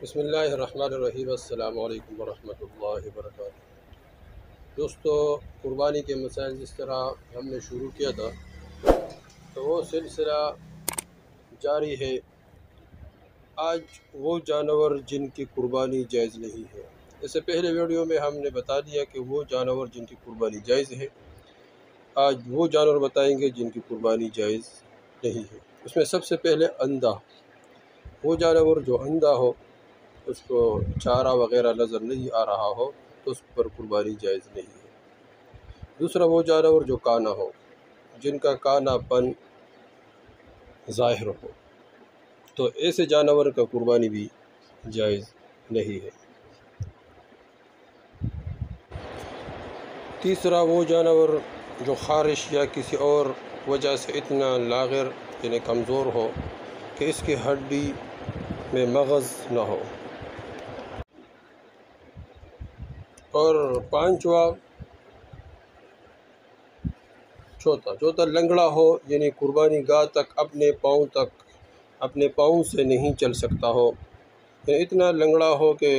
بسم اللہ الرحمن الرحیم۔ السلام علیکم ورحمۃ اللہ وبرکاتہ۔ دوستو، قربانی کے مسائل جس طرح ہم نے شروع کیا تھا تو وہ سلسلہ جاری ہے۔ آج وہ جانور جن کی قربانی جائز نہیں ہے، اس سے پہلے ویڈیو میں ہم نے بتا دیا کہ وہ جانور جن کی قربانی جائز ہے، آج وہ جانور بتائیں گے جن کی قربانی جائز نہیں ہے۔ اس میں سب سے پہلے اندھا، وہ جانور جو اندھا ہو، اس کو چارہ وغیرہ نظر نہیں آ رہا ہو تو اس پر قربانی جائز نہیں ہے۔ دوسرا وہ جانور جو کانا ہو، جن کا کانا پن ظاہر ہو، تو ایسے جانور کا قربانی بھی جائز نہیں ہے۔ تیسرا وہ جانور جو خارش یا کسی اور وجہ سے اتنا لاغر یعنی کمزور ہو کہ اس کی ہڈی میں مغز نہ ہو۔ اور چوتھا لنگڑا ہو، یعنی قربانی گاہ تک اپنے پاؤں سے نہیں چل سکتا ہو، یعنی اتنا لنگڑا ہو کہ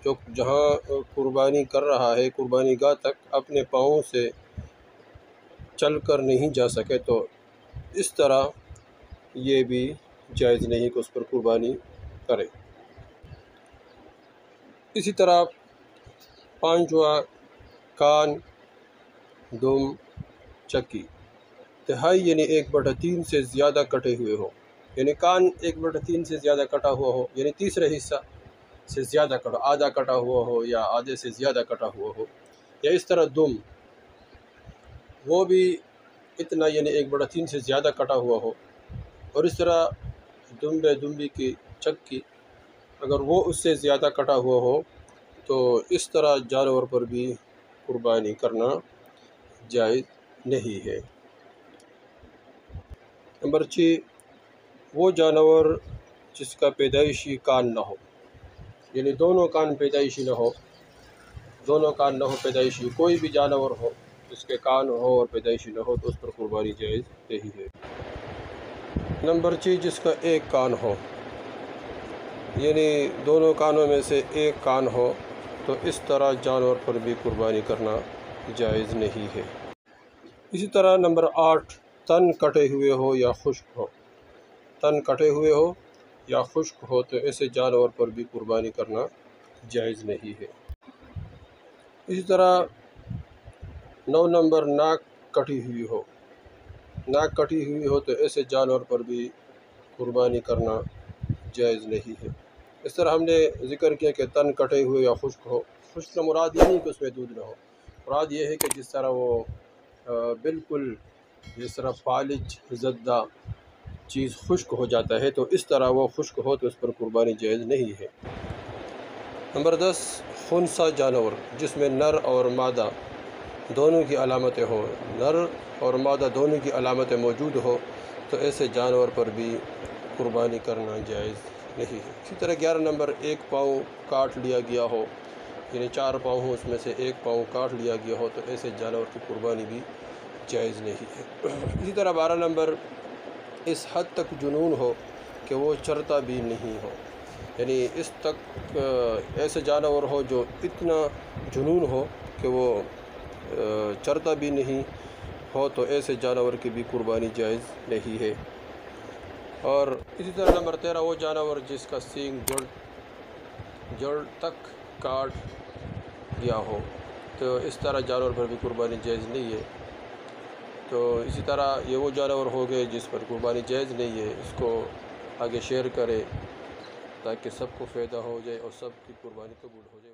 جو جہاں قربانی کر رہا ہے قربانی گاہ تک اپنے پاؤں سے چل کر نہیں جا سکے، تو اس طرح یہ بھی جائز نہیں کہ اس پر قربانی کرے۔ اسی طرح پانچواں کان، دم، چکی، تہائی یعنی 1/3 سے زیادہ کٹے ہوئے ہو، یعنی کان 1/3 سے زیادہ کٹا ہوا ہو، یعنی تیسرے حصہ سے زیادہ کٹا، آدھا کٹا ہوا ہو یا آدھے سے زیادہ کٹا ہوا ہو، یا اس طرح دم، وہ بھی اتنا یعنی 1/3 سے زیادہ کٹا ہوا ہو، اور اس طرح دمبی کی چکی اگر وہ اس سے زیادہ کٹا ہوا ہو تو اس طرح جانور پر بھی قربانی کرنا جائز نہیں ہے۔ نمبر 6، وہ جانور جس کا پیدائشی کان نہ ہو، یعنی دونوں کان پیدائشی نہ ہو، پیدائشی کوئی بھی جانور ہو جس کے کان ہو اور پیدائشی نہ ہو تو اس پر قربانی جائز نہیں ہے۔ نمبر 6، جس کا ایک کان ہو، یعنی دونوں کانوں میں سے ایک کان ہو تو اس طرح جانور پر بھی قربانی کرنا جائز نہیں ہے۔ اسی طرح نمبر 8، تن کٹے ہوئے ہو یا خشک ہو تو ایسے جانور پر بھی قربانی کرنا جائز نہیں ہے۔ اسی طرح 9 نمبر، ناک کٹی ہوئی ہو تو ایسے جانور پر بھی قربانی کرنا جائز نہیں ہے۔ اس طرح ہم نے ذکر کیا کہ تن کٹے ہوئے یا خشک ہو، خشک مراد یہ نہیں کہ اس میں دودھ نہ ہو، مراد یہ ہے کہ جس طرح وہ بالکل جس طرح فالج زدہ چیز خشک ہو جاتا ہے تو اس طرح وہ خشک ہو تو اس پر قربانی جائز نہیں ہے۔ نمبر 10، خنثی جانور جس میں نر اور مادہ دونوں کی علامتیں ہوں، نر اور مادہ دونوں کی علامتیں موجود ہو تو ایسے جانور پر بھی قربانی کرنا جائز نہیں ہے۔ اسی طرح 11 نمبر، ایک پاؤں کاٹ لیا گیا ہو، یعنی 4 پاؤں ہوں اس میں سے ایک پاؤں کاٹ لیا گیا ہو تو ایسے جانور کی قربانی بھی جائز نہیں ہے۔ اسی طرح 12 نمبر، اس حد تک جنون ہو کہ وہ چرتا بھی نہیں ہو، یعنی اس تک ایسے جانور ہو جو اتنا جنون ہو کہ وہ چرتا بھی نہیں ہو تو ایسے جانور کی بھی قربانی جائز نہیں ہے۔ اور اسی طرح نمبر 13، وہ جانور جس کا سینگ جڑ تک کاٹ گیا ہو تو اس طرح جانور پر بھی قربانی جائز نہیں ہے۔ تو اسی طرح یہ وہ جانور ہو گئے جس پر قربانی جائز نہیں ہے، اس کو آگے شیئر کرے تاکہ سب کو فائدہ ہو جائے اور سب کی قربانی قبول ہو جائے۔